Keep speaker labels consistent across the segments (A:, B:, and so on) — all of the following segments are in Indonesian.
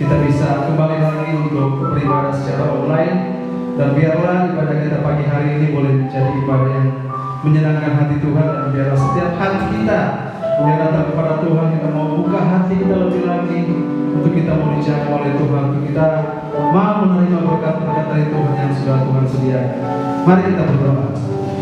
A: kita bisa kembali lagi untuk beribadah secara online. Dan biarlah ibadah kita pagi hari ini boleh menjadi ibadah yang menyenangkan hati Tuhan. Dan biarlah setiap hati kita yang datang kepada Tuhan, kita mau buka hati kita lebih lagi untuk kita mau dijamah oleh Tuhan, untuk kita mau menerima berkat-berkat dari Tuhan yang sudah Tuhan sediakan. Mari kita berdoa.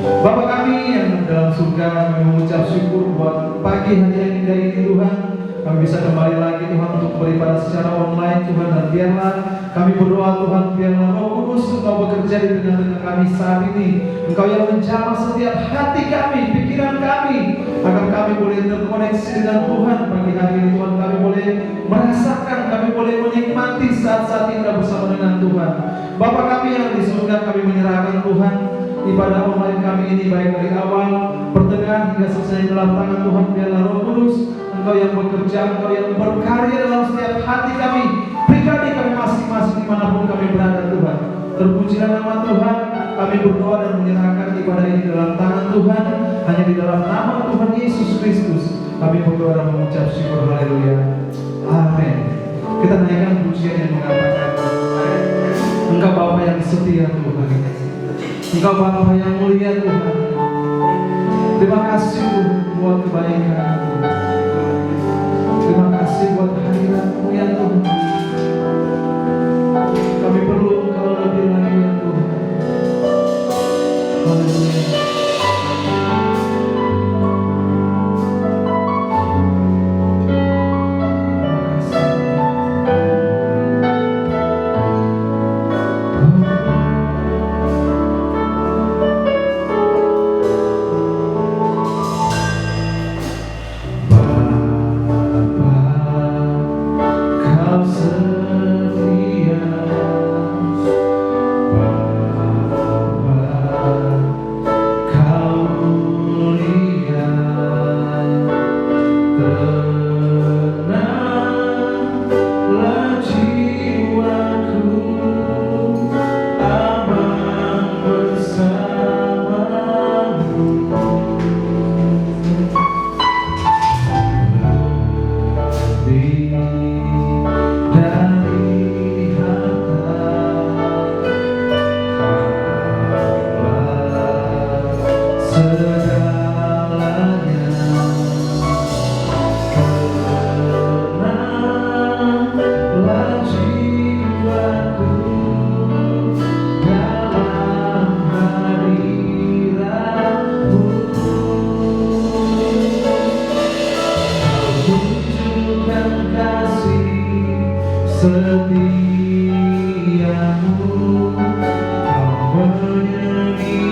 A: Bapa kami yang dalam surga, kami mengucap syukur buat pagi hari yang indah ini Tuhan. Kami bisa kembali lagi Tuhan untuk beribadah secara online Tuhan. Dan biarlah kami berdoa Tuhan, biarlah Roh Kudus Engkau bekerja di tengah-tengah kami saat ini. Engkau yang menjamah setiap hati kami, pikiran kami, agar kami boleh terkoneksi dengan Tuhan pagi hari ini Tuhan. Kami boleh merasakan, kami boleh menikmati saat-saat indah bersama dengan Tuhan. Bapa kami yang di surga, kami menyerahkan Tuhan ibadah online kami ini, baik dari awal, pertengahan hingga selesai dalam tangan Tuhan. Biarlah Roh Kudus Engkau yang bekerja, Engkau yang berkarya dalam setiap hati kami, pribadi kami masing-masing dimanapun kami berada Tuhan. Terpujilah nama Tuhan. Kami berdoa dan menyerahkan ibadah ini dalam tangan Tuhan. Hanya di dalam nama Tuhan Yesus Kristus kami berdoa dan mengucap syukur. Haleluya. Amin. Kita naikkan pujian yang mengatakan, Engkau Bapa yang setia Tuhan, Engkau Bapa yang mulia Tuhan. Terima kasih buat kebaikan, terima kasih buat hadirat-Mu ya Tuhan. Kami perlu Engkau lebih lagi ya Tuhan. Haleluya. Setiamu, kau menyediakan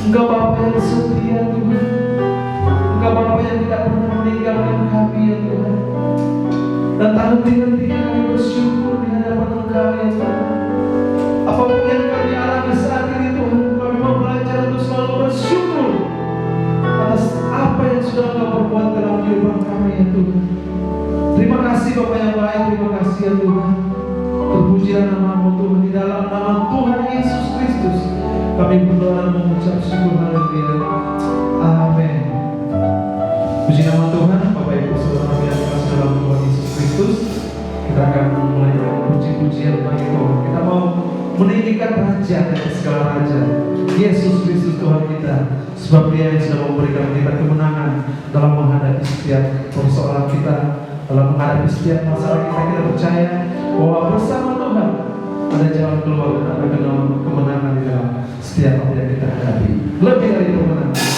A: Engkau Bapa yang setia Tuhan. Engkau Bapa yang tidak pernah meninggalkan kami ya Tuhan. Dan tak henti-hentinya kami bersyukur di hadapan Engkau ya Tuhan. Apapun yang kami alami saat ini Tuhan, kami mau belajar untuk selalu bersyukur atas apa yang sudah Engkau perbuat dalam kehidupan kami ya Tuhan. Terima kasih Bapa yang baik, terima kasih ya Tuhan. Terpujilah nama-Mu Tuhan, di dalam nama Tuhan Yesus Kristus kami berdoa dan mengucap syukur. Haleluya. Amin. Puji nama Tuhan. Bapak Ibu Saudara yang dikasihi dalam Tuhan Yesus Kristus, kita akan mulai dengan puji-pujian bagi Tuhan. Kita mau meninggikan Raja dari segala Raja, Yesus Kristus Tuhan kita, sebab Dia yang sudah memberikan kita kemenangan dalam menghadapi setiap persoalan kita, dalam menghadapi setiap masalah kita. Kita percaya bahwa bersama Tuhan ada jalan keluar dan ada kemenangan di dalam setiap apa yang kita hadapi. Lebih dari kemenangan.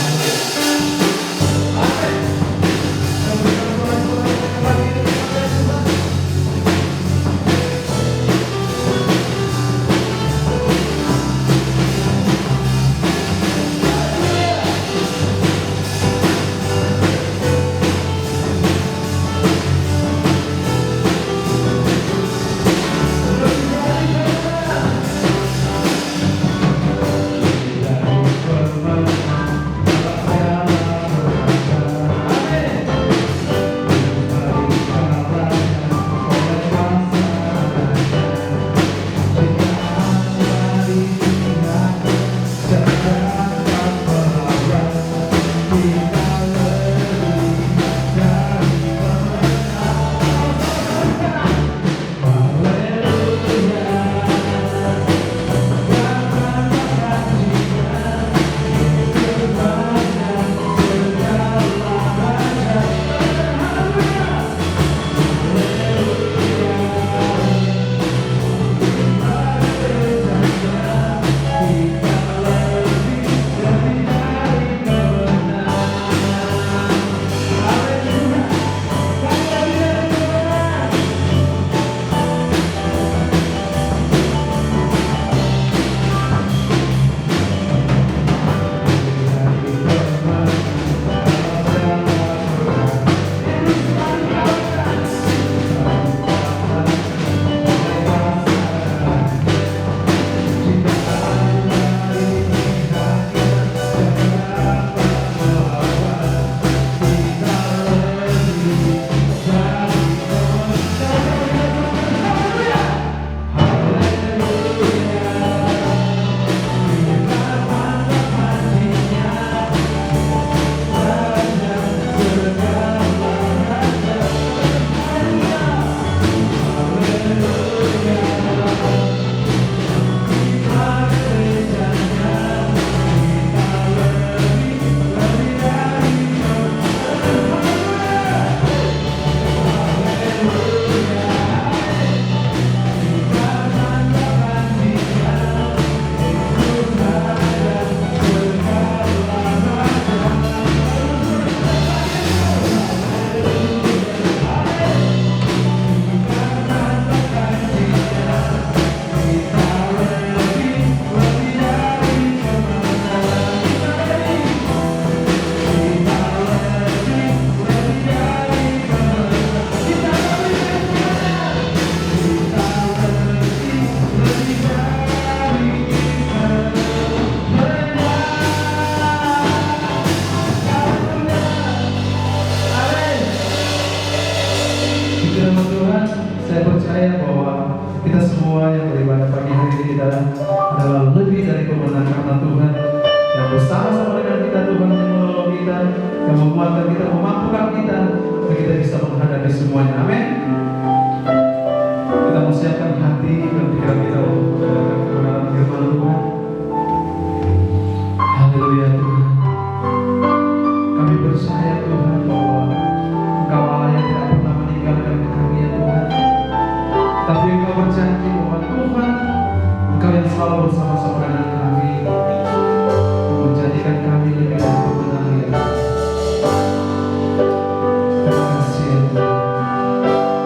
A: adalah lebih dari kemenangan karena Tuhan yang bersama-sama dengan kita, Tuhan yang menolong kita, yang menguatkan kita, memampukan kita, untuk kita bisa menghadapi semuanya. Amin. Kita mempersiapkan hati dan pikiran kita untuk mendengarkan kebenaran firman Tuhan. Haleluya Tuhan. Kami percaya Tuhan bahwa Engkau Allah yang tidak pernah meninggalkan kami ya Tuhan. Tapi Engkau berjanji bahwa Tuhan, Engkau yang selalu bersama-sama dengan kami, menjadikan kami lebih dari pemenang ya. Terima kasih ya Tuhan.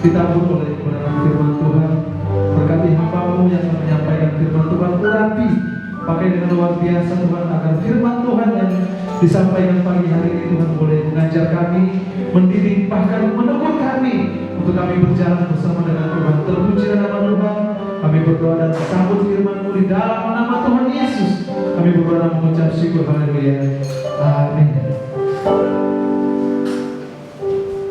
A: ditabur oleh kebenaran firman Tuhan. Berkati hamba-Mu yang menyampaikan firman Tuhan, urapi, pakai dengan luar biasa Tuhan, agar firman Tuhan yang disampaikan pagi hari ini Tuhan boleh mengajar kami, mendidik, bahkan menegur kami untuk kami berjalan bersama dengan Tuhan. Terpuji nama Tuhan. Kami berdoa dan sambut firman-Mu di dalam nama Tuhan Yesus. Kami berdoa dan mengucap syukur. Haleluya. Amin.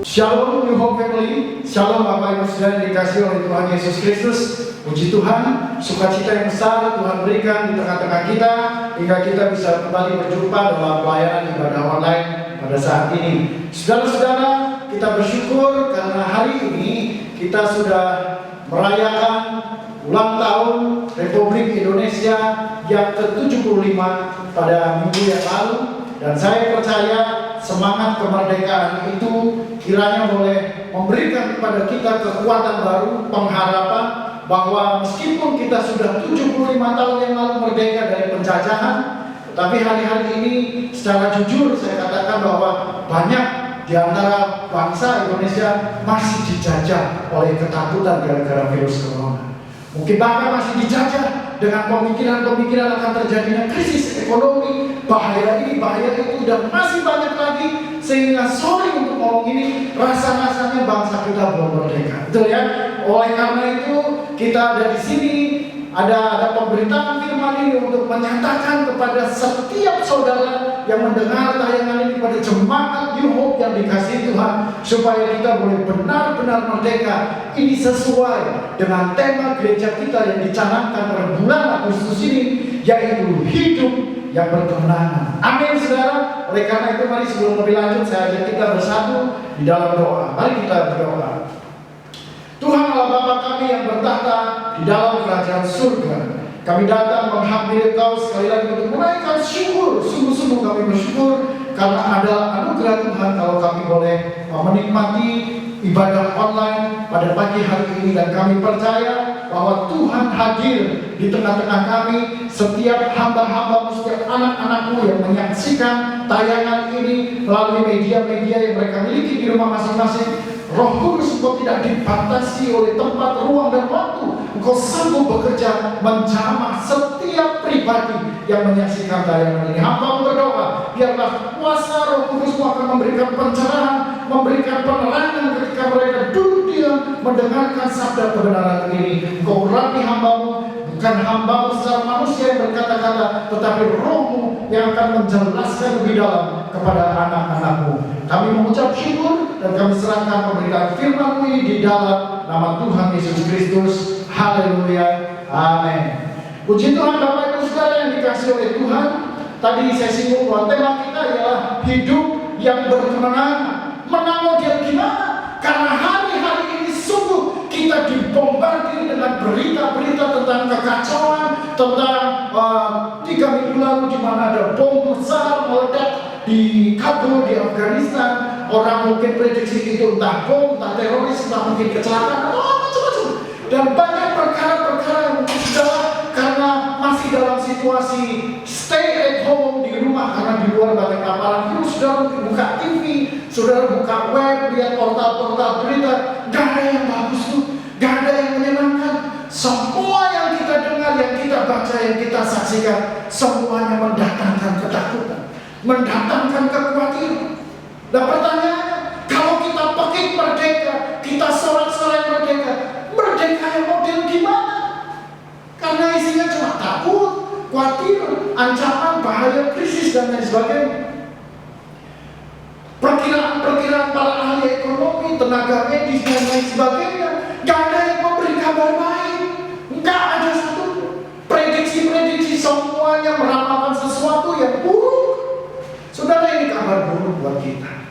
B: Shalom New Hope Family, Shalom Bapak Ibu Saudara yang dikasihi oleh Tuhan Yesus Kristus. Puji Tuhan, sukacita yang besar Tuhan berikan di tengah-tengah kita, hingga kita bisa kembali berjumpa dalam pelayanan ibadah online pada saat ini. Saudara-saudara, kita bersyukur karena hari ini kita sudah merayakan ulang tahun Republik Indonesia yang ke-75 pada minggu yang lalu. Dan saya percaya semangat kemerdekaan itu kiranya boleh memberikan kepada kita kekuatan baru, pengharapan bahwa meskipun kita sudah 75 tahun yang lalu merdeka dari penjajahan, tetapi hari-hari ini secara jujur saya katakan bahwa banyak di antara bangsa Indonesia masih dijajah oleh ketakutan gara-gara virus corona. Mungkin bahkan masih dijajah dengan pemikiran-pemikiran akan terjadinya krisis ekonomi, bahaya ini, bahaya itu, dan masih banyak lagi, sehingga sorry untuk ngomong ini, rasa-rasanya bangsa kita belum merdeka. Betul ya? Oleh karena itu kita ada di sini, ada pemberitaan firman ini untuk menyatakan kepada setiap saudara yang mendengar tayangan ini, pada jemaat New Hope yang dikasihi Tuhan, supaya kita boleh benar-benar merdeka. Ini sesuai dengan tema gereja kita yang dicanangkan pada bulan Agustus ini, yaitu hidup yang berkemenangan. Amin saudara. Oleh karena itu mari sebelum lebih lanjut saya ajak kita bersatu di dalam doa. Mari kita berdoa. Tuhan Allah Bapa kami yang bertahta di dalam kerajaan surga, kami datang menghampiri Engkau sekali lagi untuk menaikkan syukur. Sungguh-sungguh kami bersyukur karena ada anugerah Tuhan kalau kami boleh menikmati ibadah online pada pagi hari ini, dan kami percaya bahwa Tuhan hadir di tengah-tengah kami, setiap hamba-hamba, setiap anak-anak-Mu yang menyaksikan tayangan ini melalui media-media yang mereka miliki di rumah masing-masing. Roh Kudus, Engkau tidak dibatasi oleh tempat, ruang, dan waktu. Engkau sanggup bekerja menjamah setiap pribadi yang menyaksikan tayangan ini. Hamba berdoa, biarlah kuasa Roh Kudus-Mu akan memberikan pencerahan, memberikan penerangan ketika mereka duduk diam mendengarkan sabda kebenaran ini. Engkau urapi hamba-Mu, bukan hamba-Mu secara manusia yang berkata-kata, tetapi Roh-Mu yang akan menjelaskan lebih dalam kepada anak-anak-Mu. Kami mengucap syukur dan kami serahkan pemberitaan firman-Mu ini di dalam nama Tuhan Yesus Kristus. Haleluya. Amin. Puji Tuhan Bapak Ibu Saudara yang dikasihi oleh Tuhan. Tadi saya singgung bahwa tema kita ialah hidup yang berkemenangan. Menang model gimana? Karena hari-hari ini sungguh kita dibombardir dengan berita-berita tentang kekacauan, tentang 3 minggu lalu di mana ada bom besar meledak di Kabul, di Afghanistan. Orang mungkin prediksi itu entah bom, entah teroris, entah mungkin kecelakaan, atau macam-macam. Dan banyak perkara-perkara yang mungkin sudah karena masih dalam situasi stay at home di rumah, karena di luar banyak paparan virus. Sudah mungkin buka TV, sudah buka web, lihat portal-portal berita, gak ada yang bagus tuh, gak ada yang menyenangkan. Semua yang kita dengar, yang kita baca, yang kita saksikan, semuanya mendatangkan ketakutan, mendatangkan kekhawatiran. Dan pertanyaannya, kalau kita pakai merdeka, kita sorak-sorai merdeka, merdeka yang model gimana? Karena isinya cuma takut, khawatir, ancaman, bahaya, krisis, dan lain sebagainya. Perkiraan-perkiraan para ahli ekonomi, tenaga medis, dan lain sebagainya, gak ada yang memberi kabar baik. Gak ada satu. Prediksi-prediksi semuanya meramalkan sesuatu yang buruk. Saudara, ini kabar buruk buat kita.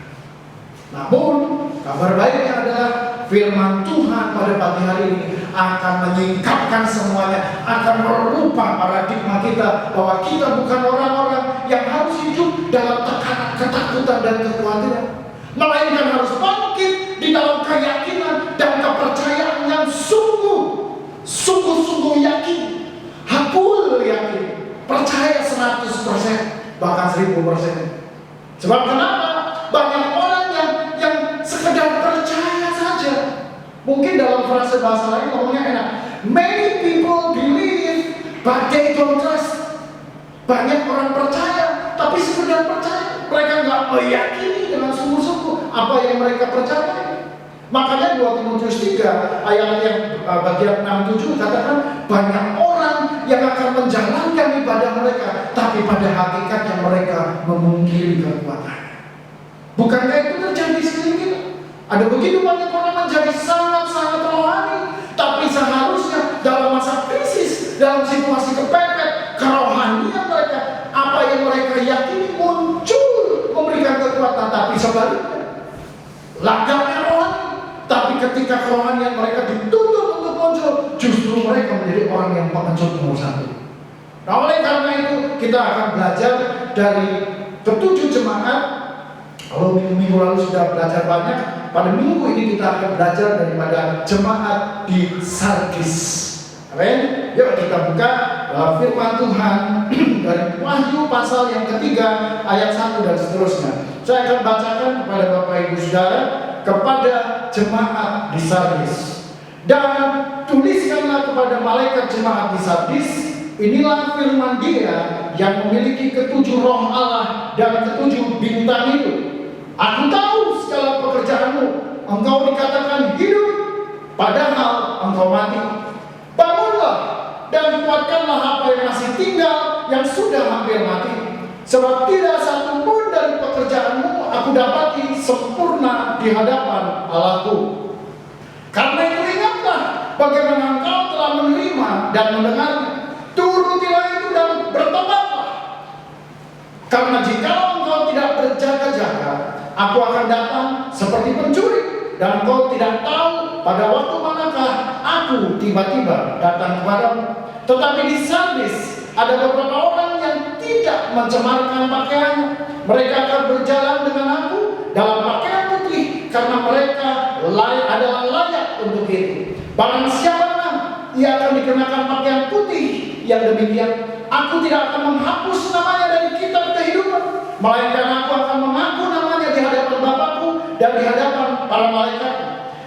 B: Namun, kabar baiknya adalah firman Tuhan pada pagi hari ini akan menyingkapkan semuanya, akan merubah paradigma kita bahwa kita bukan orang-orang yang harus hidup dalam tekanan, ketakutan, dan kekhawatiran, melainkan harus bangkit di dalam keyakinan dan kepercayaan yang sungguh-sungguh yakin, hakul yakin, percaya 100%, bahkan 1000%. Sebab kenapa? Banyak orang yang sekedar percaya saja. Mungkin dalam frase bahasa lain ngomongnya enak. Many people believe, but they don't trust. Banyak orang percaya, tapi sekedar percaya. Mereka nggak meyakini dengan sungguh-sungguh apa yang mereka percaya. Makanya 2 Timotius 3 ayat yang bagian 6-7 katakan banyak orang yang akan menjalankan ibadah mereka, tapi pada hakikatnya mereka memungkiri kekuatan. Bukankah itu terjadi sekeliling kita? Ada begitu banyak orang menjadi sangat-sangat rohani, tapi seharusnya dalam masa krisis, dalam situasi kepepet, kerohanian mereka, apa yang mereka yakini muncul memberikan kekuatan, tapi sebaliknya lagaknya rohani. Tapi ketika kerohanian mereka dituntut untuk muncul, justru mereka menjadi orang yang pengecut nomor 1. Nah, oleh karena itu kita akan belajar dari ketujuh jemaat. Kalau minggu lalu sudah belajar banyak, pada minggu ini kita akan belajar daripada jemaat di Sardis. Amin. Yuk kita buka dalam firman Tuhan dari Wahyu pasal yang ketiga ayat 1 dan seterusnya. Saya akan bacakan kepada Bapak Ibu Saudara, kepada jemaat di Sardis. Dan tuliskanlah kepada malaikat jemaat di Sardis, inilah firman Dia yang memiliki ketujuh roh Allah dan ketujuh bintang itu. Aku tahu segala pekerjaanmu. Engkau dikatakan hidup, padahal engkau mati. Bangunlah dan kuatkanlah apa yang masih tinggal, yang sudah hampir mati. Sebab tidak satu pun dari pekerjaanmu aku dapati sempurna di hadapan Allahku. Karena itu ingatlah bagaimana engkau telah menerima dan mendengar. Turutilah itu dan bertobatlah. Karena jika engkau tidak berjaga-jaga, aku akan datang seperti pencuri, dan engkau tidak tahu pada waktu manakah aku tiba-tiba datang kepadamu. Tetapi di Sardis ada beberapa orang yang tidak mencemarkan pakaiannya. Mereka akan berjalan dengan aku dalam pakaian putih, karena mereka adalah layak untuk itu. Barang siapa ia akan dikenakan pakaian putih yang demikian, aku tidak akan menghapus namanya dari kitab kehidupan, melainkan aku akan mengaku namanya di hadapan Bapakku dan di hadapan para malaikat.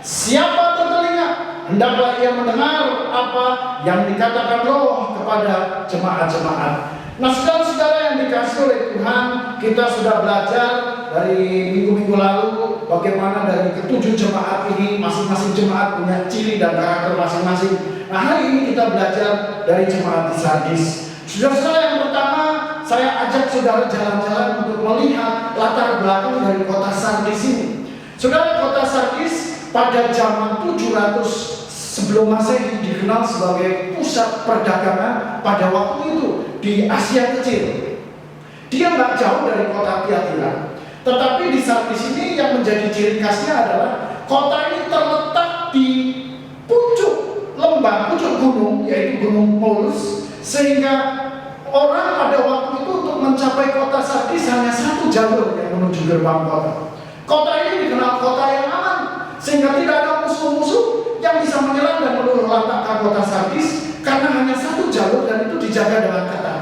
B: Siapa bertelinga, hendaklah ia mendengar apa yang dikatakan Roh kepada jemaat-jemaat. Nah, saudara-saudara yang dikasihi oleh Tuhan, kita sudah belajar dari minggu-minggu lalu bagaimana dari ketujuh jemaat ini masing-masing jemaat punya ciri dan karakter masing-masing. Nah, hari ini kita belajar dari jemaat di Sardis. Saudara-saudara yang pertama, saya ajak saudara jalan-jalan untuk melihat latar belakang dari kota Sardis ini. Saudara, kota Sardis pada zaman 700 sebelum Masehi dikenal sebagai pusat perdagangan pada waktu itu di Asia Kecil. Dia nggak jauh dari kota Tiatira. Tetapi di Sardis ini yang menjadi ciri khasnya adalah kota ini terletak di pucuk lembah, pucuk gunung, yaitu Gunung Polus, sehingga orang pada waktu itu untuk mencapai kota Sardis hanya satu jalur yang menuju gerbang kota. Kota ini dikenal kota yang aman, sehingga tidak ada musuh-musuh yang bisa menyerang dan meluluh lantakkan kota Sardis, karena hanya satu jalur dan itu dijaga dengan ketat.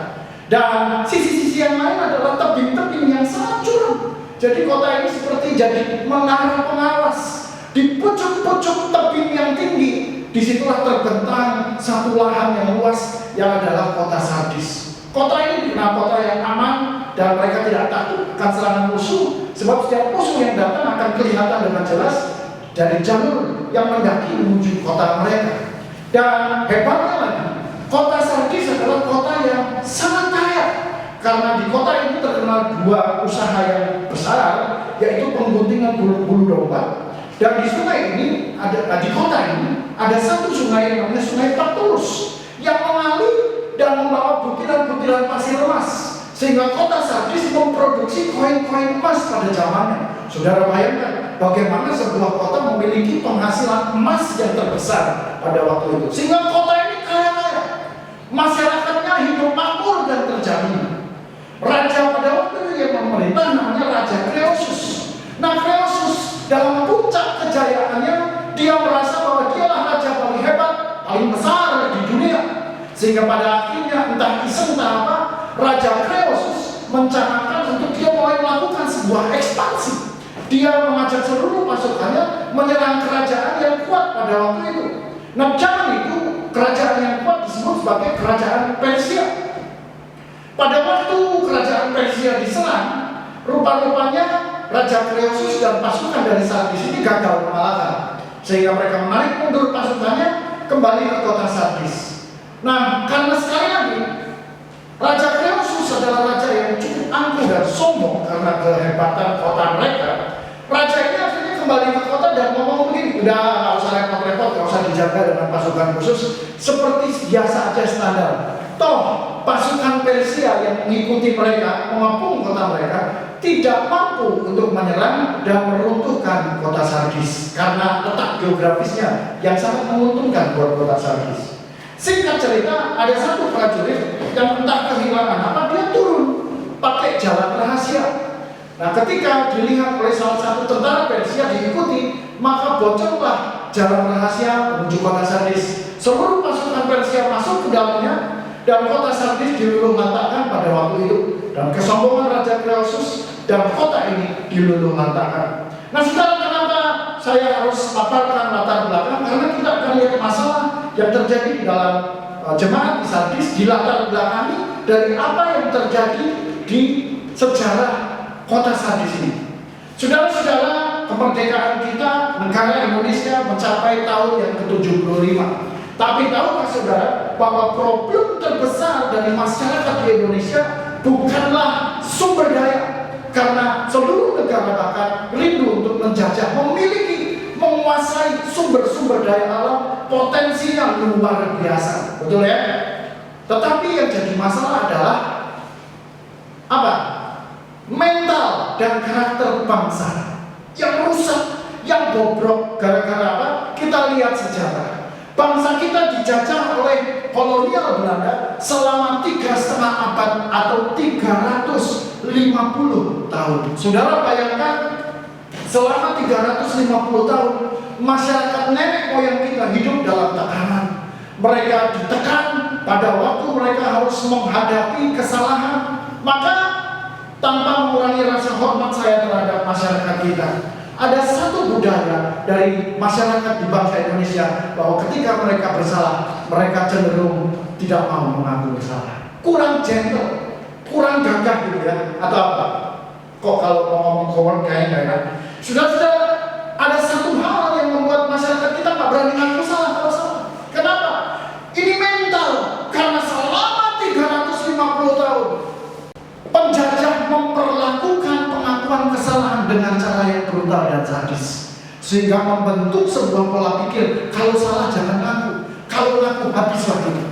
B: Dan sisi-sisi yang lain adalah tebing-tebing yang sangat curam. Jadi kota ini seperti jadi menara pengawas. Di pucuk-pucuk tebing yang tinggi, disitulah terbentang satu lahan yang luas yang adalah kota Sardis. Kota ini dikenal kota yang aman dan mereka tidak takut akan serangan musuh, sebab setiap musuh yang datang akan kelihatan dengan jelas dari jalur yang mendaki menuju kota mereka. Dan hebatnya lagi, kota Sardis adalah kota yang sangat kaya, karena di kota ini terkenal dua usaha yang besar, yaitu pengguntingan bulu domba. Dan di sungai ini, di kota ini ada satu sungai yang namanya Sungai Patulus, yang mengalir dan membawa butiran-butiran pasir emas, sehingga kota Sardis memproduksi koin-koin emas pada zamannya. Saudara bayangkan bagaimana sebuah kota memiliki penghasilan emas yang terbesar pada waktu itu, sehingga kota ini kaya-kaya, masyarakatnya hidup makmur dan terjamin. Raja pada waktu itu yang memerintah namanya Raja Croesus. Nah, Croesus dalam puncak kejayaannya, dia merasa bahwa dialah raja paling hebat, paling besar di dunia. Sehingga pada akhirnya entah iseng entah apa, Raja Croesus mencanangkan untuk dia mulai melakukan sebuah ekspansi. Dia mengajak seluruh pasukannya menyerang kerajaan yang kuat pada waktu itu. Nah, zaman itu kerajaan yang kuat disebut sebagai kerajaan Persia. Pada waktu kerajaan Persia diserang, rupa-rupanya Raja Kreosus dan pasukan dari Sardis ini gagal mengalahkan, sehingga mereka menarik mundur pasukannya kembali ke kota Sardis. Nah, karena sekali lagi Raja Kreosus adalah raja yang cukup angkuh dan sombong karena kehebatan kota mereka. Raja ini akhirnya kembali ke kota dan ngomong begini, udah nggak usah repot-repot, nggak usah dijaga dengan pasukan khusus, seperti biasa aja standar. Toh pasukan Persia yang mengikuti mereka, mengepung kota mereka, tidak mampu untuk menyerang dan meruntuhkan kota Sardis karena letak geografisnya yang sangat menguntungkan buat kota Sardis. Singkat cerita, ada satu prajurit yang entah kehilangan apa, dia turun pakai jalan rahasia. Nah, ketika dilihat oleh salah satu tentara Persia diikuti, maka bocorlah jalan rahasia menuju kota Sardis. Seluruh pasukan Persia masuk ke dalamnya dan kota Sardis diluluh-lantakkan pada waktu itu. Dan kesombongan Raja Kreosus dan kota ini diluluh-lantakkan. Nah, sekarang kenapa saya harus paparkan latar belakang? Karena kita akan lihat masalah yang terjadi di dalam jemaat di Sardis di latar belakangi dari apa yang terjadi di sejarah kota Sardis ini. Saudara-saudara, kemerdekaan kita, negara Indonesia mencapai tahun yang ke-75. Tapi tahukah saudara bahwa problem terbesar dari masyarakat di Indonesia bukanlah sumber daya, karena seluruh negara bahkan rindu untuk menjajah, memiliki, menguasai sumber-sumber daya alam potensinya luar biasa, betul ya? Tetapi yang jadi masalah adalah apa? Mental dan karakter bangsa yang rusak, yang bobrok. Gara-gara apa? Kita lihat sejarah. Bangsa kita dijajah oleh kolonial Belanda selama 3,5 abad atau 350 tahun. Saudara bayangkan, selama 350 tahun masyarakat nenek moyang kita hidup dalam tekanan. Mereka ditekan pada waktu mereka harus menghadapi kesalahan. Maka tanpa mengurangi rasa hormat saya terhadap masyarakat kita, ada satu budaya dari masyarakat di bangsa Indonesia bahwa ketika mereka bersalah, mereka cenderung tidak mau mengaku bersalah. Kurang gentle, kurang gagah gitu ya, atau apa? Kok kalau mau ngomong kawan kayaknya enggak enak. Sudah, ada satu hal yang membuat masyarakat kita nggak berani ngaku salah kalau salah. Kenapa? Ini mental, karena selama 350 tahun penjajah memperlakukan pengakuan kesalahan dengan cara yang brutal dan sadis, sehingga membentuk sebuah pola pikir, kalau salah jangan ngaku, kalau ngaku habislah kita.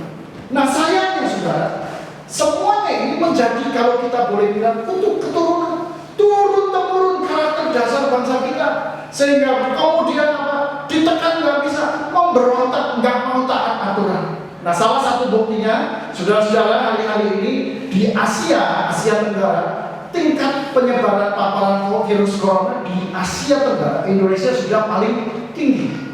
B: Nah, sayangnya saudara, semuanya ini menjadi, kalau kita boleh bilang, untuk keturunan, turun-temurun karakter dasar bangsa kita, sehingga kemudian apa? Ditekan nggak bisa, memberontak, nggak mau taat aturan. Nah, salah satu buktinya, saudara-saudara, hari-hari ini di Asia Tenggara, tingkat penyebaran paparan virus corona di Asia Tenggara, Indonesia sudah paling tinggi.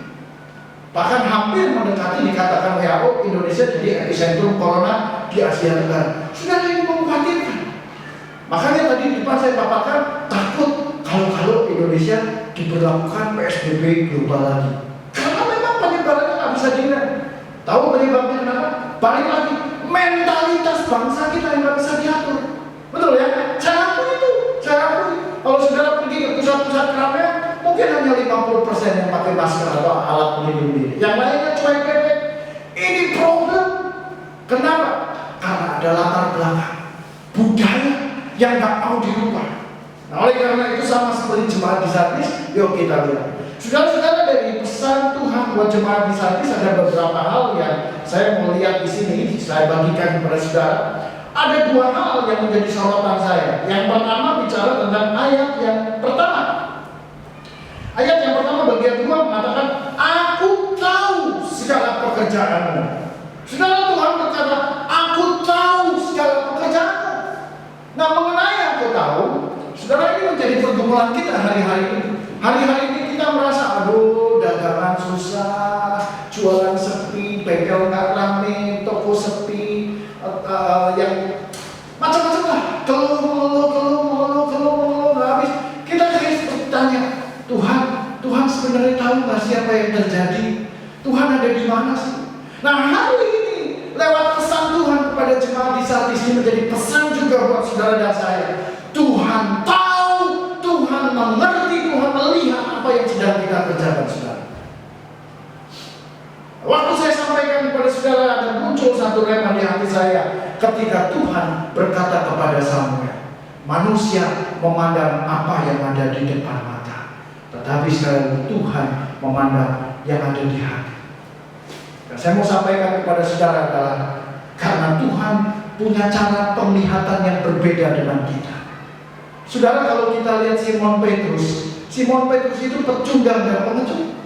B: Bahkan hampir mendekati, dikatakan WHO, Indonesia jadi epicentrum corona di Asia Tenggara. Sudah ini mengkhawatirkan. Makanya tadi di depan saya paparkan, takut kalau Indonesia diberlakukan PSBB global lagi. Karena memang penyebarannya nggak bisa dihindari. Tahu penyebabnya kenapa? Balik lagi, mentalitas bangsa kita yang nggak bisa diatur. Betul ya? Saya akui itu. Kalau saudara pergi ke pusat-pusat keramaian, mungkin hanya 50% yang pakai masker atau alat pelindung diri. Yang lainnya cuek bebek. Ini problem. Kenapa? Karena ada latar belakang budaya yang nggak mau dirubah. Nah, oleh karena itu sama seperti jemaat di Sardis, yuk kita lihat. Saudara-saudara, dari pesan Tuhan buat jemaat di Sardis ada beberapa hal yang saya mau lihat di sini, saya bagikan kepada saudara. Ada dua hal yang menjadi sorotan saya. Yang pertama bicara tentang ayat yang pertama. Ayat yang pertama bagian 2 mengatakan, aku tahu segala pekerjaanmu. Saudara, Tuhan berkata, aku tahu segala pekerjaanmu. Nah, mengenai aku tahu, saudara, ini menjadi pergumulan kita hari-hari ini. Hari-hari ini kita merasa, aduh, dagangan susah, jualan sepi, bengkel nggak rame, toko sepi, yang macam-macam lah, keluh, nggak habis. Kita harus bertanya, tahu nggak siapa yang terjadi? Tuhan ada di mana sih? Nah, hari ini lewat pesan Tuhan kepada jemaat di saat ini menjadi pesan juga buat saudara dan saya. Tuhan tahu, Tuhan mengerti, Tuhan melihat apa yang sedang kita kerjakan, saudara. Waktu saya sampaikan kepada saudara, ada muncul satu rema di hati saya ketika Tuhan berkata kepada Samuel, manusia memandang apa yang ada di depan mata, tetapi sekali Tuhan memandang yang ada di hati. Dan saya mau sampaikan kepada saudara adalah karena Tuhan punya cara penglihatan yang berbeda dengan kita. Saudara, kalau kita lihat Simon Petrus itu pecundang dan pengecut.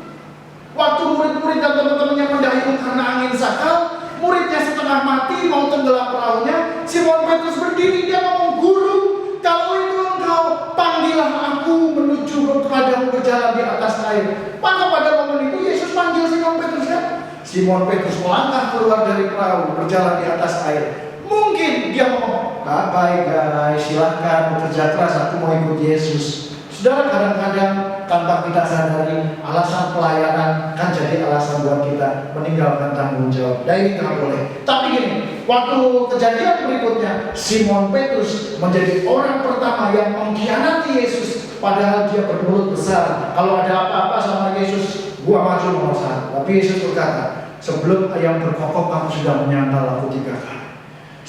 B: Waktu murid-murid dan teman-temannya mendayung karena angin sakal, muridnya setengah mati mau tenggelam perahunya, Simon Petrus berdiri, dia ngomong, "Guru, kalau itu engkau, panggillah aku menuju kepadamu berjalan di atas air." Maka pada momen itu Yesus panggil Simon Petrus, ya. Simon Petrus melangkah keluar dari perahu, berjalan di atas air. Mungkin dia ngomong, "Baik guys, silahkan bekerja keras, aku mau ikut Yesus." Saudara, kadang-kadang tanpa kita sadari, alasan pelayanan kan jadi alasan buat kita meninggalkan tanggung jawab. Dan ini nggak boleh. Tapi gini, waktu kejadian berikutnya, Simon Petrus menjadi orang pertama yang mengkhianati Yesus. Padahal dia bermulut besar, kalau ada apa-apa sama Yesus, gua maju nomor 1. Tapi Yesus berkata, sebelum ayam berkokok kamu sudah menyangkal aku 3 kali.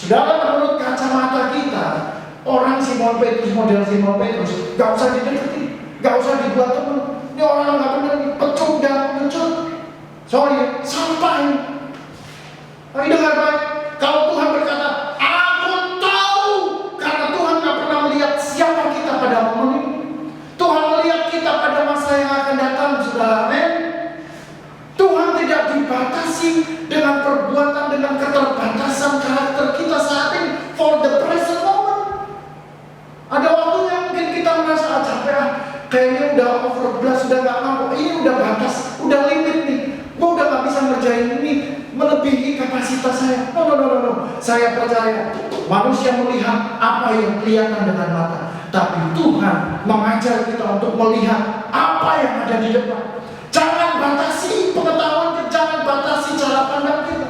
B: Saudara, menurut kacamata kita, orang Simon Petrus, model Simon Petrus, gak usah didekati, gak usah dibuat teman. Ini orang gak benar, pecundang, pengecut. Sorry, sampah ini. Tapi dengar baik, kalau Tuhan berkata, aku tahu, karena Tuhan gak pernah melihat siapa kita pada momen ini. Tuhan melihat kita pada masa yang akan datang, saudara. Amin. Tuhan tidak dibatasi dengan perbuatan, dengan keterbatasan karakter kita saat ini. For the present moment. Ada waktunya mungkin kita merasa capek, kayaknya udah overblast, udah gak mampu, ini udah batas, udah limit nih, gue udah gak bisa ngerjain ini, melebihi kapasitas saya. No. Saya percaya manusia melihat apa yang kelihatan dengan mata, tapi Tuhan mengajar kita untuk melihat apa yang ada di depan. Jangan batasi pengetahuan kita, jangan batasi cara pandang kita.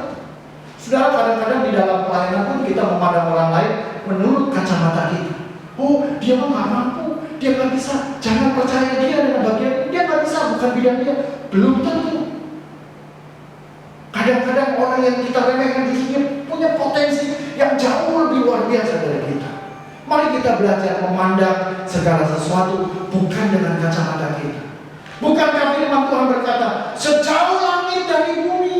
B: Saudara, kadang-kadang di dalam pelayanan pun kita memandang orang lain menurut kacamata kita. Oh, dia mah gak mampu, dia gak bisa. Jangan percaya dia dengan bagian dia gak bisa, bukan bidang dia. Belum tentu. Kadang-kadang orang yang kita remehkan di sini punya potensi yang jauh lebih luar biasa dari kita. Mari kita belajar memandang segala sesuatu bukan dengan kacamata kita. Bukankah firman Tuhan berkata, sejauh langit dari bumi.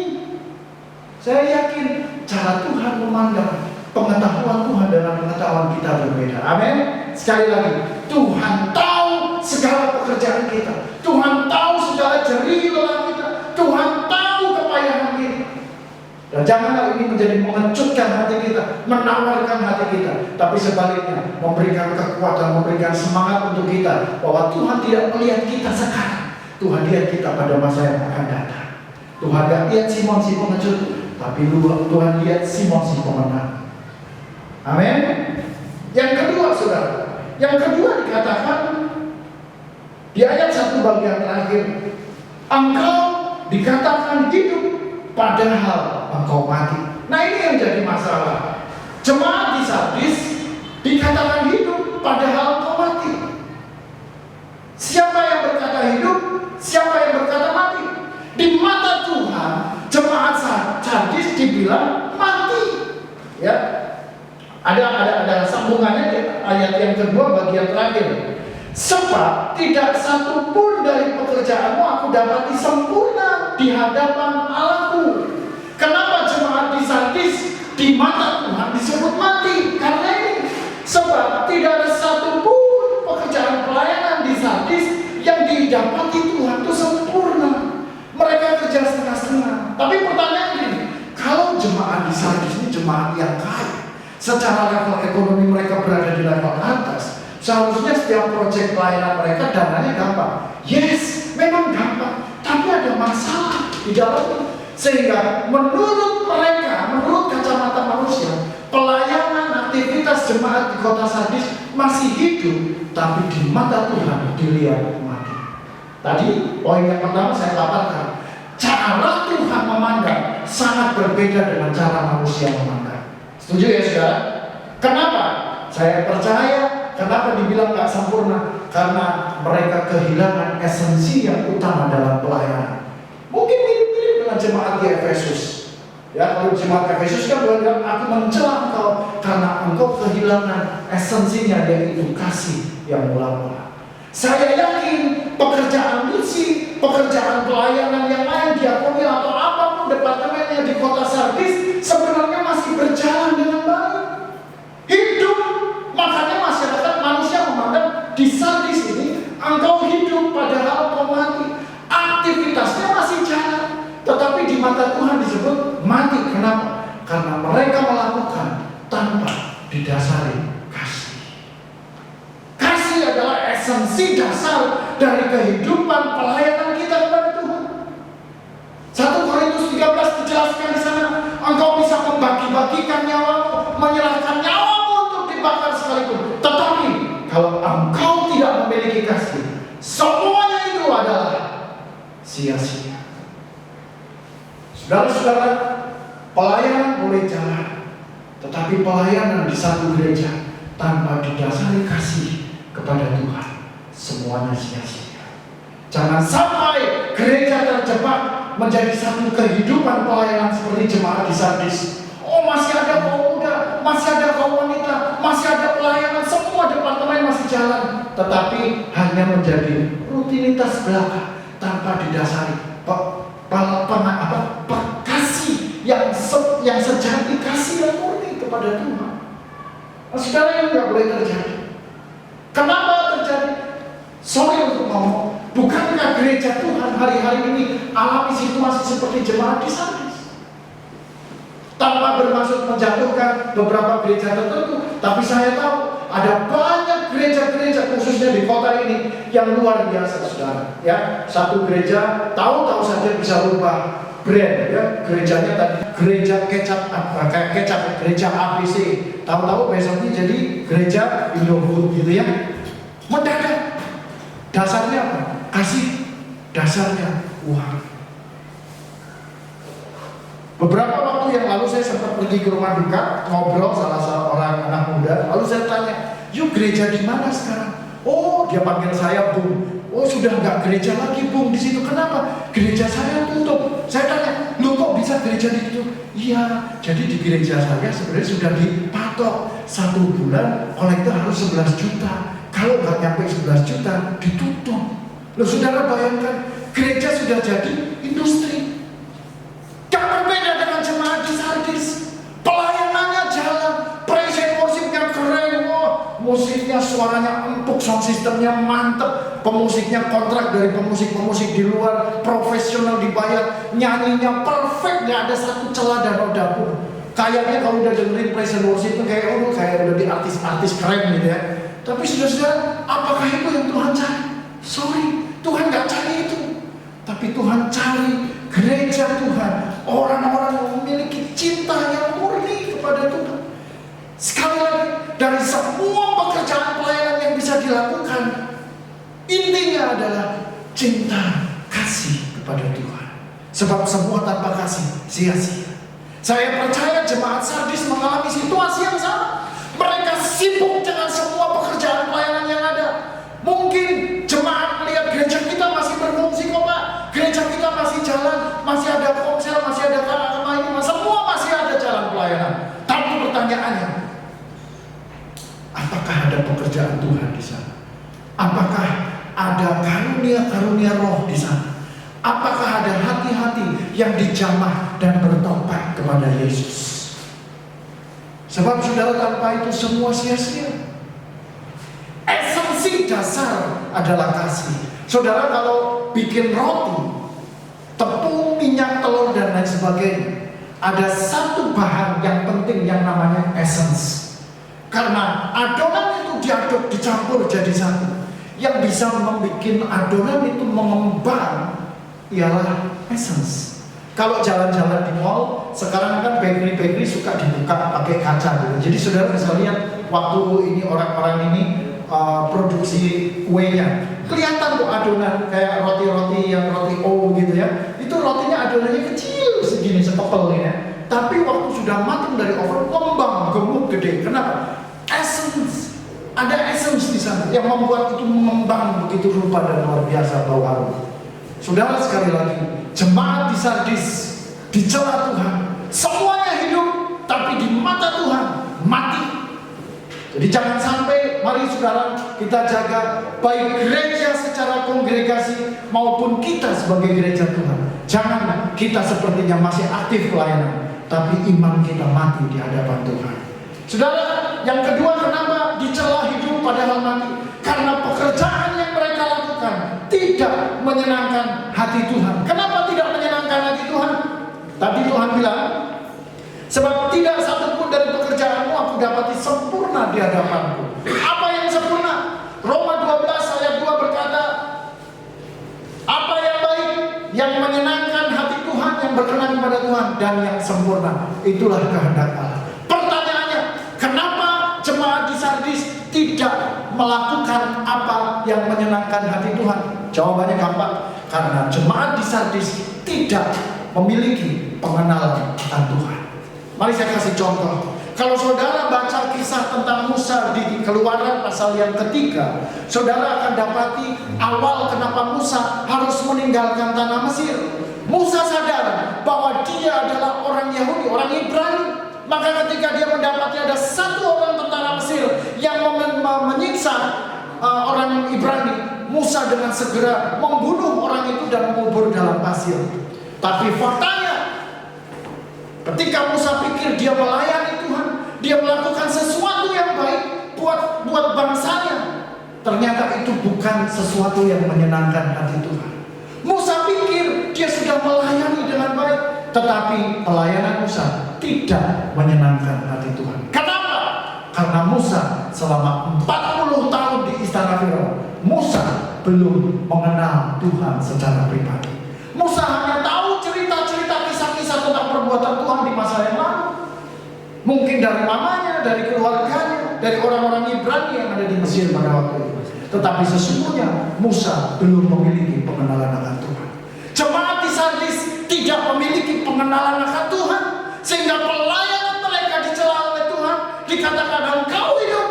B: Saya yakin cara Tuhan memandang, pengetahuan Tuhan dalam pengetahuan kita berbeda. Amin. Sekali lagi, Tuhan tahu segala pekerjaan kita. Tuhan tahu segala jerih lelah kita. Tuhan tahu kepayahan kita. Dan janganlah ini menjadi mengejutkan hati kita, menawarkan hati kita, tapi sebaliknya memberikan kekuatan, memberikan semangat untuk kita bahwa Tuhan tidak melihat kita sekarang. Tuhan lihat kita pada masa yang akan datang. Tuhan gak lihat Simon si pengecut, tapi Tuhan lihat Simon si pemenang. Amin. Yang kedua, saudara, yang kedua dikatakan di ayat 1 bagian terakhir, engkau dikatakan hidup padahal engkau mati. Nah, ini yang jadi masalah. Jemaat di Sardis dikatakan hidup padahal engkau mati. Siapa yang berkata hidup? Siapa yang berkata mati? Di mata Tuhan, jemaat Sardis dibilang mati. Ya. Ada sambungannya di ayat yang kedua bagian terakhir. Sebab tidak satu pun dari pekerjaanmu aku dapati sempurna di hadapan Allahku. Kenapa jemaat di Sardis di mata Tuhan disebut mati? Karena ini. Sebab tidak ada satu pun pekerjaan pelayanan di Sardis yang didapati Tuhan itu sempurna. Mereka kerja setengah-setengah. Tapi pertanyaan ini, kalau jemaat di Sardis ini jemaat yang kaya, secara level ekonomi mereka berada di level atas, seharusnya setiap proyek pelayanan mereka dananya gampang. Yes, memang gampang, tapi ada masalah di dalamnya. Sehingga menurut mereka, menurut kacamata manusia, pelayanan aktivitas jemaat di kota Sardis masih hidup, tapi di mata Tuhan dilihat mati. Tadi poin yang pertama saya paparkan, cara Tuhan memandang sangat berbeda dengan cara manusia memandang. Setuju ya saudara? Kenapa? Saya percaya kenapa dibilang gak sempurna, karena mereka kehilangan esensi yang utama dalam pelayanan. Mungkin mirip-mirip dengan jemaat di Efesus. Ya, kalau jemaat Efesus kan Tuhan bilang, aku mencela engkau karena engkau kehilangan esensinya, yaitu kasih yang mula-mula. Saya yakin pekerjaan misi, pekerjaan pelayanan yang lain, diakoni atau apapun departemennya di kota Sardis sebenarnya masih berjalan dengan baik. Hidup, makanya masyarakat manusia memandang di Sardis ini engkau hidup padahal kau mati. Aktivitasnya masih jalan, tetapi di mata Tuhan disebut mati. Kenapa? Karena mereka melakukan tanpa didasari kasih. Kasih adalah esensi dasar dari kehidupan pelayanan kita kepada Tuhan. 1 Korintus 13 dijelaskan di sana, engkau bisa membagi-bagikan nyawamu, menyerahkan nyawamu untuk dibakar sekalipun. Tetapi kalau engkau tidak memiliki kasih, semuanya itu adalah sia-sia. Saudara-saudara, pelayanan boleh jalan, tetapi pelayanan di satu gereja tanpa didasari kasih kepada Tuhan, semuanya sia-sia. Jangan sampai gereja terjebak menjadi satu kehidupan pelayanan seperti jemaat di Sardis. Oh, masih ada kaum muda, masih ada kaum wanita, masih ada pelayanan, semua departemen masih jalan, tetapi hanya menjadi rutinitas belaka tanpa didasari kasih yang sejati, kasih yang murni kepada Tuhan. Nah, saudara, yang nggak boleh terjadi. Kenapa terjadi? Sorry untuk ngomong, bukankah gereja Tuhan hari-hari ini alami situasi seperti jemaat di Sardis? Tanpa bermaksud menjatuhkan beberapa gereja tertentu, tapi saya tahu ada banyak gereja-gereja khususnya di kota ini yang luar biasa, saudara. Ya, satu gereja tahu-tahu saja bisa rubah brand, ya. Gerejanya tadi gereja kecap, kayak kecap, gereja ABC. Tahu-tahu besoknya jadi gereja Indofood gitu ya. Mendadak. Dasarnya apa? Kasih. Dasarnya uang. Beberapa waktu yang lalu saya sempat pergi ke rumah duka, ngobrol salah seorang anak muda. Lalu saya tanya, yuk gereja di mana sekarang? Oh, dia panggil saya Bung. Oh, sudah nggak gereja lagi Bung di situ. Kenapa? Gereja saya tutup. Saya tanya, lu kok bisa gereja di situ? Iya, jadi di gereja saya sebenarnya sudah dipatok 1 bulan kolektor harus 11 juta. Kalau nggak nyampe 11 juta, ditutup. Loh, saudara bayangkan, gereja sudah jadi industri. Gak berbeda dengan jemaat di Sardis. Pelayanannya jalan, praise and worship-nya keren, musiknya suaranya empuk, sound systemnya mantep, pemusiknya kontrak dari pemusik-pemusik di luar, profesional dibayar, nyanyinya perfect, gak ada satu celah dan noda pun. Kayaknya kalau udah dengerin praise and worship itu kayak udah di artis-artis keren gitu ya. Tapi saudara, apakah itu yang Tuhan cari? Sorry, Tuhan gak cari itu. Tapi Tuhan cari gereja Tuhan, orang-orang yang memiliki cinta yang murni kepada Tuhan. Sekali lagi, dari semua pekerjaan pelayanan yang bisa dilakukan, intinya adalah cinta kasih kepada Tuhan. Sebab semua tanpa kasih sia-sia. Saya percaya jemaat Sardis mengalami situasi yang sama. Mereka sibuk dengan semua pekerjaan pelayanan yang ada. Mungkin jemaat melihat gereja kita masih berfungsi kok Pak, gereja kita masih jalan, masih ada komsel, masih ada ini, semua masih ada jalan pelayanan. Tapi pertanyaannya, apakah ada pekerjaan Tuhan di sana? Apakah ada karunia-karunia roh di sana? Apakah ada hati-hati yang dijamah dan bertobat kepada Yesus? Sebab saudara, tanpa itu semua sia-sia. Esensi dasar adalah kasih. Saudara, kalau bikin roti, tepung, minyak, telur, dan lain sebagainya, ada satu bahan yang penting yang namanya essence. Karena adonan itu diaduk, dicampur jadi satu. Yang bisa membuat adonan itu mengembang ialah essence. Kalau jalan-jalan di mall, sekarang kan bakery suka dibuka pakai kaca gitu. Jadi saudara bisa lihat waktu ini orang-orang ini produksi kuenya. Kelihatan tuh adonan kayak roti-roti yang roti O gitu ya. Itu rotinya adonannya kecil segini, setepel ini ya. Tapi waktu sudah matang dari oven, ngembang, gemuk, gede. Kenapa? Essence, ada essence di sana yang membuat itu mengembang begitu rupa dan luar biasa bau harum. Saudara, sekali lagi, jemaat di Sardis dicela Tuhan, semuanya hidup, tapi di mata Tuhan mati. Jadi jangan sampai, mari saudara, kita jaga baik gereja secara kongregasi maupun kita sebagai gereja Tuhan. Jangan kita sepertinya masih aktif pelayanan, tapi iman kita mati di hadapan Tuhan. Saudara, yang kedua, kenapa dicela hidup padahal mati? Karena pekerjaan yang mereka lakukan tidak menyenangkan hati Tuhan. Kenapa tidak menyenangkan hati Tuhan? Tadi Tuhan bilang, sebab tidak satupun dari pekerjaanmu aku dapati sempurna di hadapanku. Apa yang sempurna? Roma 12 ayat 2 berkata, apa yang baik, yang menyenangkan hati Tuhan, yang berkenan kepada Tuhan, dan yang sempurna, itulah kehendak Allah. Pertanyaannya, kenapa jemaat di Sardis tidak melakukan apa yang menyenangkan hati Tuhan? Jawabannya gampang, karena jemaat di Sardis tidak memiliki pengenalan akan Tuhan. Mari saya kasih contoh. Kalau saudara baca kisah tentang Musa di Keluaran pasal yang ketiga, saudara akan dapati awal kenapa Musa harus meninggalkan tanah Mesir. Musa sadar bahwa dia adalah orang Yahudi, orang Ibrani. Maka ketika dia mendapati ada satu orang tentara Mesir yang menyiksa orang Ibrani, Musa dengan segera membunuh orang itu dan mengubur dalam pasir. Tapi faktanya, ketika Musa pikir dia melayani Tuhan, dia melakukan sesuatu yang baik buat bangsanya, ternyata itu bukan sesuatu yang menyenangkan hati Tuhan. Musa pikir dia sudah melayani dengan baik, tetapi pelayanan Musa tidak menyenangkan hati Tuhan. Kenapa? Karena Musa selama 40 tahun di istana Firaun, Musa belum mengenal Tuhan secara pribadi. Musa hanya tahu cerita-cerita, kisah-kisah tentang perbuatan Tuhan di masa yang lalu. Mungkin dari mamanya, dari keluarganya, dari orang-orang Ibrani yang ada di Mesir pada waktu itu. Tetapi sesungguhnya Musa belum memiliki pengenalan akan Tuhan. Jemaat di Sardis tidak memiliki pengenalan akan Tuhan, sehingga pelayanan mereka dicela oleh Tuhan. Dikatakan engkau hidup,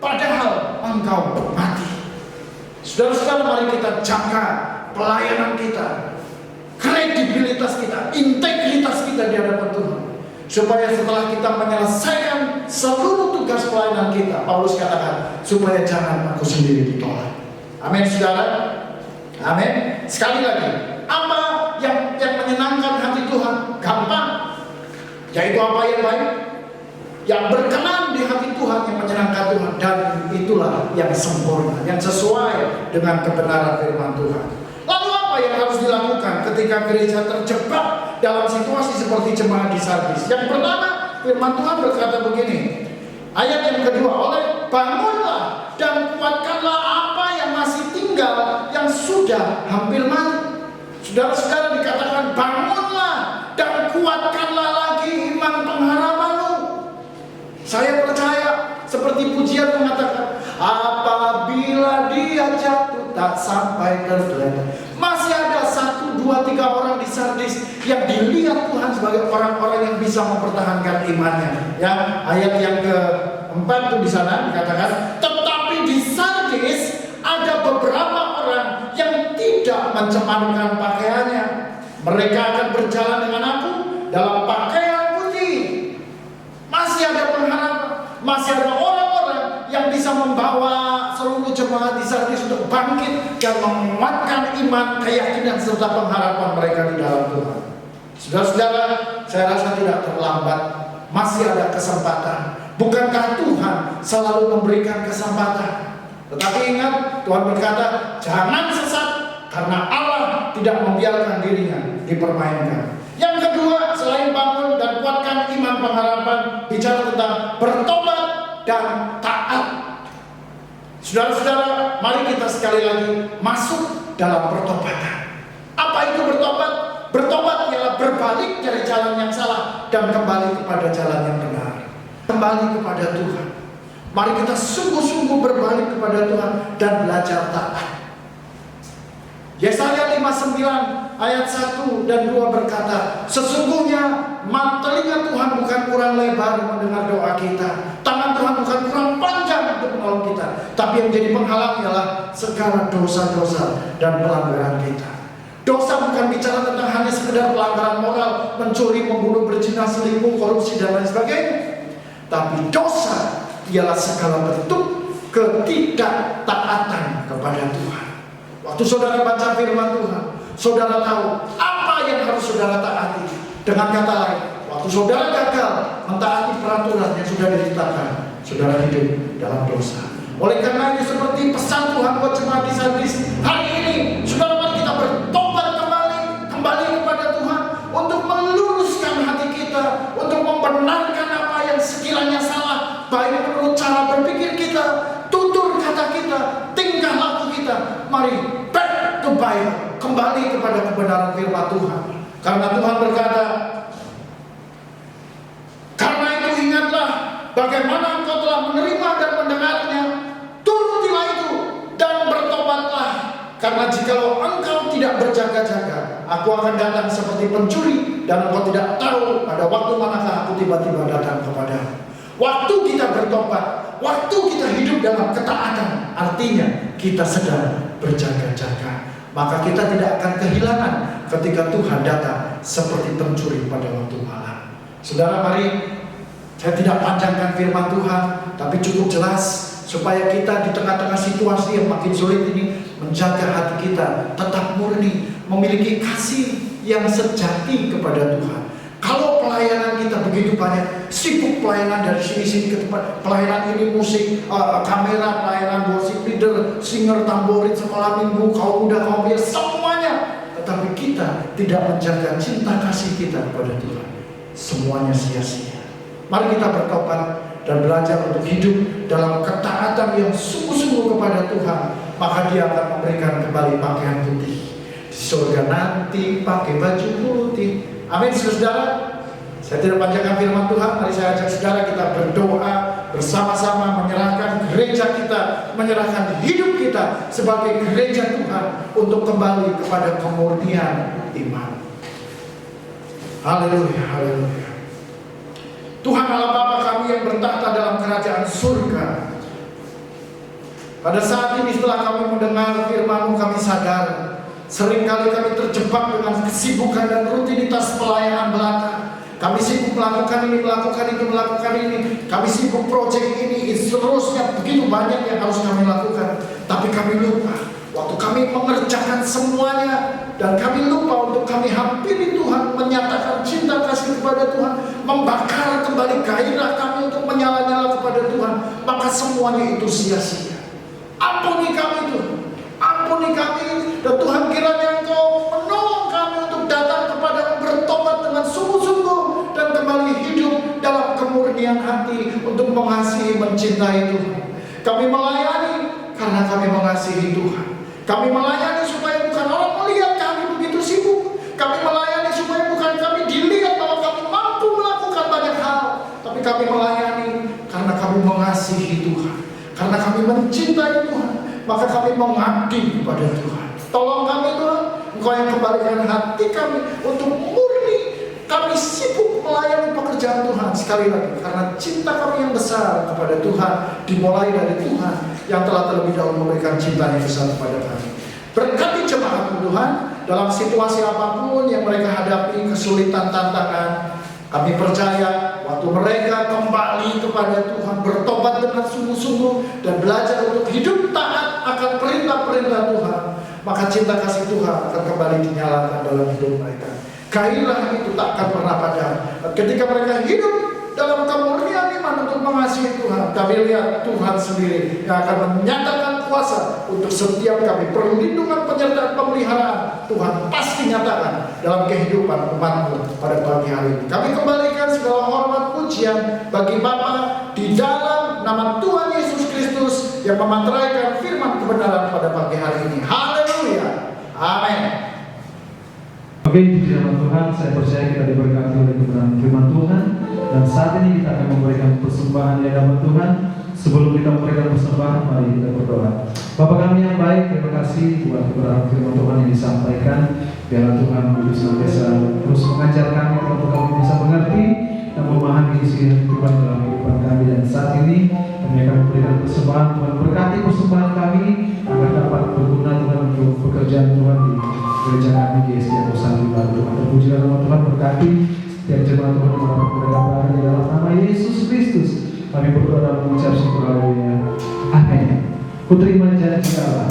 B: padahal engkau mati. Saudara-saudara, mari kita jaga pelayanan kita, kredibilitas kita, integritas kita di hadapan Tuhan, supaya setelah kita menyelesaikan seluruh tugas pelayanan kita, Paulus katakan, supaya jangan aku sendiri ditolak. Amin, saudara. Amin. Sekali lagi, apa yang menyenangkan hati Tuhan? Gampang, yaitu apa yang baik, yang berkenan di hati Tuhan, yang menyenangkan Tuhan, dan itulah yang sempurna, yang sesuai dengan kebenaran firman Tuhan. Lalu apa yang harus dilakukan ketika gereja terjebak dalam situasi seperti jemaat di Sardis? Yang pertama, firman Tuhan berkata begini, ayat yang kedua, oleh bangunlah dan kuatkanlah apa yang masih tinggal, yang sudah hampir mati. Saudara-saudara, dikatakan bangunlah dan kuatkanlah lagi iman pengharapanmu. Saya percaya seperti pujian mengatakan, apabila dia jatuh tak sampai tergeletak. Masih ada 1, 2, 3 orang di Sardis yang dilihat Tuhan sebagai orang-orang yang bisa mempertahankan imannya. Ya, ayat yang keempat itu di sana dikatakan, tetapi di Sardis ada beberapa orang yang tidak mencemarkan pakaiannya. Mereka akan berjalan dengan aku dalam pakaian putih. Masih ada pengharapan, masih ada orang-orang yang bisa membawa seluruh jemaat di Sardis untuk bangkit dan menguatkan iman, keyakinan serta pengharapan mereka di dalam Tuhan. Saudara-saudara, saya rasa tidak terlambat, masih ada kesempatan. Bukankah Tuhan selalu memberikan kesempatan? Tetapi ingat, Tuhan berkata, jangan sesat, karena Allah tidak membiarkan dirinya dipermainkan. Yang kedua, selain bangun dan kuatkan iman pengharapan, bicara tentang bertobat dan taat. Saudara-saudara, mari kita sekali lagi masuk dalam pertobatan. Apa itu bertobat? Bertobat ialah berbalik dari jalan yang salah dan kembali kepada jalan yang benar. Kembali kepada Tuhan. Mari kita sungguh-sungguh berbalik kepada Tuhan dan belajar taat. Yesaya 59 ayat 1 dan 2 berkata, sesungguhnya telinga Tuhan bukan kurang lebar mendengar doa kita, tangan Tuhan bukan kurang panjang untuk menolong kita, tapi yang jadi penghalang ialah segala dosa-dosa dan pelanggaran kita. Dosa bukan bicara tentang hanya sekedar pelanggaran moral, mencuri, membunuh, berzina, selingkuh, korupsi dan lain sebagainya. Tapi dosa ialah segala bentuk ketidaktaatan kepada Tuhan. Waktu saudara baca firman Tuhan, saudara tahu apa yang harus saudara taati. Dengan kata lain, waktu saudara gagal mentaati peraturan yang sudah ditetapkan, saudara hidup dalam dosa. Oleh karena itu, seperti pesan Tuhan buat jemaat di Sardis hari ini, saudara, mari kita bertobat kembali kepada Tuhan untuk meluruskan hati kita, untuk membenarkan apa yang sekiranya salah, baik menurut cara berpikir kita, tutur kata kita, tingkah laku kita. Mari back to Bible, kembali kepada kebenaran firman Tuhan. Karena Tuhan berkata, karena itu ingatlah bagaimana engkau telah menerima dan mendengarnya, turutilah itu dan bertobatlah. Karena jikalau engkau tidak berjaga-jaga, aku akan datang seperti pencuri, dan engkau tidak tahu pada waktu manakah aku tiba-tiba datang kepadamu. Waktu kita bertobat, waktu kita hidup dalam ketaatan, artinya kita sedang berjaga-jaga. Maka kita tidak akan kehilangan ketika Tuhan datang seperti pencuri pada waktu malam. Saudara, mari, saya tidak panjangkan firman Tuhan, tapi cukup jelas supaya kita di tengah-tengah situasi yang makin sulit ini menjaga hati kita tetap murni, memiliki kasih yang sejati kepada Tuhan. Kalau pelayanan kita begitu banyak, sibuk pelayanan dari sini ke tempat, pelayanan ini musik, kamera, pelayanan worship leader, singer, tamborin, sekolah minggu, kaum muda, kaum pria, semuanya. Tetapi kita tidak menjaga cinta kasih kita kepada Tuhan, semuanya sia-sia. Mari kita bertobat dan belajar untuk hidup dalam ketaatan yang sungguh-sungguh kepada Tuhan. Maka Dia akan memberikan kembali pakaian putih. Di surga nanti pakai baju putih. Amin, saudara. Saya tidak panjangkan firman Tuhan. Mari saya ajak saudara kita berdoa bersama-sama, menyerahkan gereja kita, menyerahkan hidup kita sebagai gereja Tuhan untuk kembali kepada kemurnian iman. Haleluya, haleluya. Tuhan Allah Bapa kami yang bertahta dalam kerajaan surga, pada saat ini setelah kami mendengar firman-Mu, kami sadar seringkali kami terjebak dengan kesibukan dan rutinitas pelayanan belaka. Kami sibuk melakukan ini, melakukan itu, melakukan ini. Kami sibuk proyek ini, seterusnya begitu banyak yang harus kami lakukan. Tapi kami lupa waktu kami mengerjakan semuanya, dan kami lupa untuk kami hampiri Tuhan, menyatakan cinta kasih kepada Tuhan, membakar kembali gairah kami untuk menyala-nyala kepada Tuhan, maka semuanya itu sia-sia. Ampuni kami Tuhan, ampuni kami, dan Tuhan kiranya Engkau menolong kami untuk datang kepada bertobat dengan sungguh-sungguh dan kembali hidup dalam kemurnian hati untuk mengasihi, mencintai Tuhan. Kami melayani karena kami mengasihi Tuhan. Kami melayani supaya bukan orang melihat kami begitu sibuk. Kami melayani supaya bukan kami dilihat bahwa kami mampu melakukan banyak hal, tapi kami melayani karena kami mengasihi Tuhan, karena kami mencintai Tuhan. Maka kami mengabdi kepada Tuhan. Tolong kami Tuhan, Engkau yang kembalikan hati kami untuk murni. Kami sibuk melayani pekerjaan Tuhan sekali lagi, karena cinta kami yang besar kepada Tuhan dimulai dari Tuhan yang telah terlebih dahulu memberikan cinta yang besar kepada kami. Berkati jemaat Tuhan dalam situasi apapun yang mereka hadapi, kesulitan, tantangan. Kami percaya waktu mereka kembali kepada Tuhan, bertobat dengan sungguh-sungguh dan belajar untuk hidup taat akan perintah-perintah Tuhan, maka cinta kasih Tuhan akan kembali dinyalakan dalam hidup mereka. Gairah itu tak akan pernah padam. Ketika mereka hidup dalam kemurnian iman untuk mengasihi Tuhan, kami lihat Tuhan sendiri yang akan menyatakan kuasa untuk setiap kami. Perlindungan, penyertaan, pemeliharaan Tuhan pasti nyatakan dalam kehidupan umat-Mu pada pagi hari ini. Kami kembalikan segala hormat pujian bagi Bapa di dalam nama Tuhan Yesus Kristus yang memantraikan firman kebenaran pada pagi hari ini. Haleluya. Amin.
A: Oke, di dalam Tuhan, saya percaya kita diberkati oleh kebenaran firman Tuhan. Dan saat ini kita akan memberikan persembahan di hadapan Tuhan. Sebelum kita memberikan persembahan, mari kita berdoa. Bapa kami yang baik, terima kasih buat kebenaran firman Tuhan yang disampaikan. Biarlah Tuhan Kudus senantiasa terus mengajar kami untuk kami bisa mengerti dan memahami isi Tuhan dalam kehidupan kami. Dan saat ini kami akan memberikan persembahan. Tuhan berkati persembahan kami agar dapat berguna Tuhan untuk pekerjaan Tuhan di gereja kami GSD Kosambi Baru. Tuhan terpujilah nama Tuhan, berkati setiap jemaat Tuhan yang dapat berada di dalam nama Yesus Kristus. Kami berdoa dan mengucap syukur, haleluya. Amin. Ku terima janji Allah.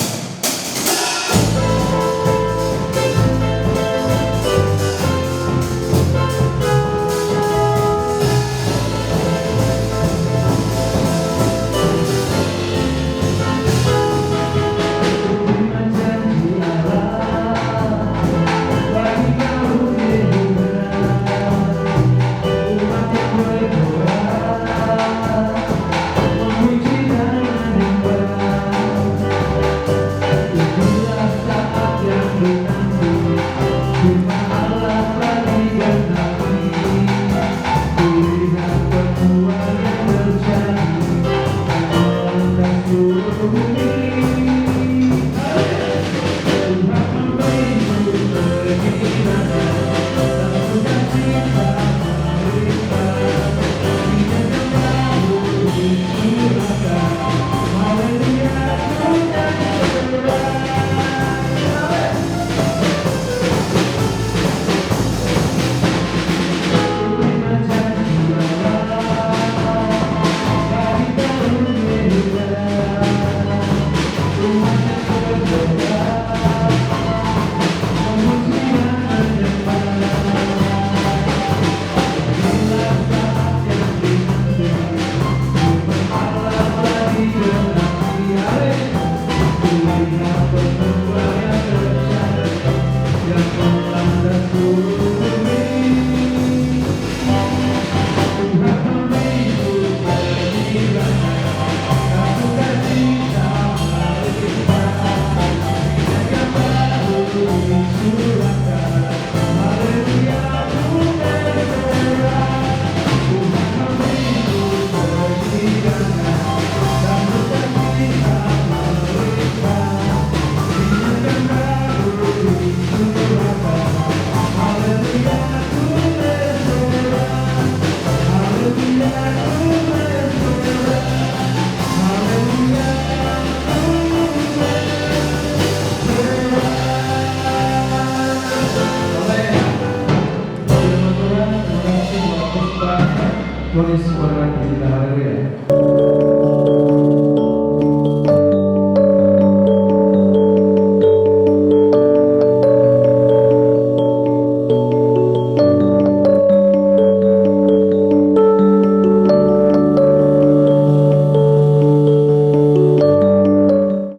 A: Tuhan Yesus berkati kita, haleluya.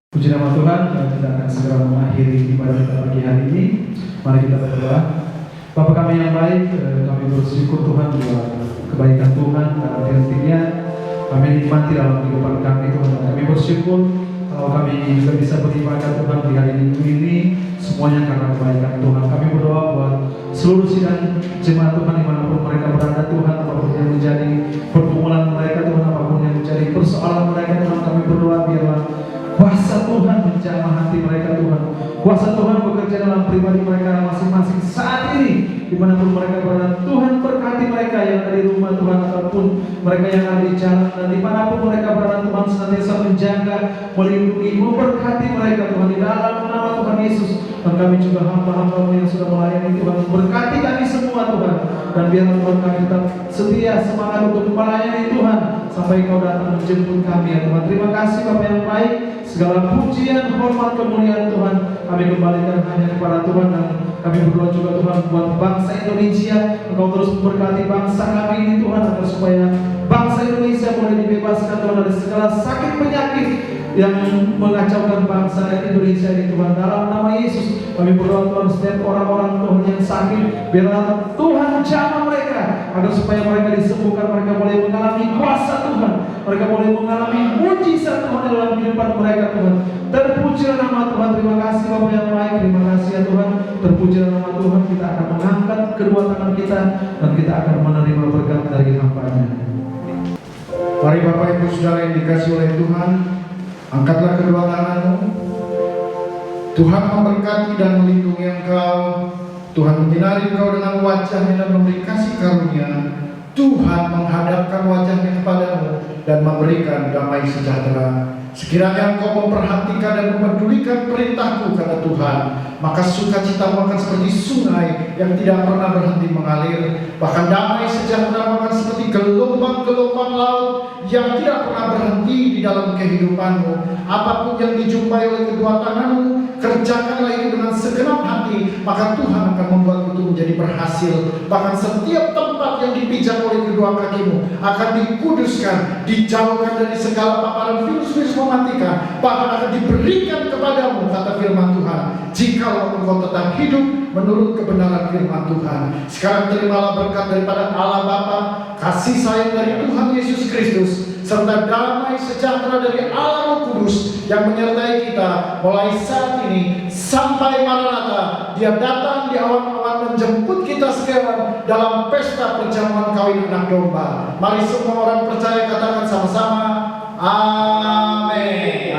A: Puji nama Tuhan, kita akan segera mengakhiri ibadah kita pagi hari ini. Mari kita berdoa. Bapa kami yang baik, kami bersyukur Tuhan buat kebaikan Tuhan dan hati-hatinya kami nikmati dalam kehidupan kami Tuhan. Kami bersyukur kalau kami juga bisa beribadah Tuhan di hari Minggu ini, semuanya karena kebaikan Tuhan. Kami berdoa buat seluruh sidang jemaat Tuhan dimanapun mereka berada Tuhan, apapun yang menjadi pergumulan mereka Tuhan, apapun yang menjadi persoalan mereka Tuhan, kami berdoa biarlah kuasa Tuhan menjamah hati mereka Tuhan. Kuasa Tuhan bekerja dalam pribadi mereka masing-masing saat ini dimanapun mereka berada. Tuhan berkati mereka yang ada di rumah Tuhan, ataupun mereka yang ada di jalan, dan dimanapun mereka berada Tuhan senantiasa menjaga, melindungi, memberkati mereka Tuhan di dalam nama Tuhan Yesus. Dan kami juga hamba-hamba yang sudah melayani Tuhan, berkati kami semua Tuhan, dan biarlah Tuhan kami tetap setia semangat untuk melayani Tuhan sampai Kau datang menjemput kami ya Tuhan. Terima kasih Bapa yang baik, segala pujian, hormat, kemuliaan Tuhan kami kembalikan hanya kepada Tuhan. Dan kami berdoa juga Tuhan buat bangsa Indonesia, Engkau terus memberkati bangsa kami ini Tuhan, agar supaya bangsa Indonesia boleh dibebaskan Tuhan dari segala sakit penyakit yang mengacaukan bangsa Indonesia ini Tuhan. Dalam nama Yesus kami berdoa Tuhan, setiap orang-orang Tuhan yang sakit, biarlah Tuhan jamah mereka, agar supaya mereka disembuhkan, mereka boleh mengalami kuasa Tuhan, mereka boleh mengalami mujizat Tuhan dalam kehidupan mereka Tuhan. Terpujilah nama Tuhan. Terima kasih Bapa yang baik, terima kasih ya Tuhan. Terpujilah nama Tuhan. Kita akan mengangkat kedua tangan kita dan kita akan menerima berkat dari hamba-Nya.
B: Mari Bapak Ibu Ibu Saudara yang dikasihi oleh Tuhan, angkatlah kedua tanganmu. Tuhan memberkati dan melindungi engkau. Tuhan menyinari engkau dengan wajah-Nya dan memberi kasih karunia. Tuhan menghadapkan wajah-Nya kepadamu dan memberikan damai sejahtera. Sekiranya engkau memperhatikan dan mempedulikan perintahku, kata Tuhan, maka sukacitamu akan seperti sungai yang tidak pernah berhenti mengalir. Bahkan damai sejahtera akan seperti gelombang-gelombang laut yang tidak pernah berhenti di dalam kehidupanmu. Apapun yang dijumpai oleh kedua tanganmu, kerjakanlah itu dengan segenap hati, maka Tuhan akan membuat itu menjadi berhasil. Bahkan setiap tempat yang dipijak oleh kedua kakimu akan dikuduskan, dijauhkan dari segala paparan virus-virus mematikan, bahkan akan diberikan kepadamu, kata firman Tuhan, jikalau engkau tetap hidup menurut kebenaran firman Tuhan. Sekarang terimalah berkat daripada Allah Bapa, kasih sayang dari Tuhan Yesus Kristus, serta damai sejahtera dari Allah Roh Kudus yang menyertai kita mulai saat ini sampai Maranatha. Dia datang di awan-awan menjemput kita sekalian dalam pesta perjamuan kawin anak domba. Mari semua orang percaya katakan sama-sama, amin.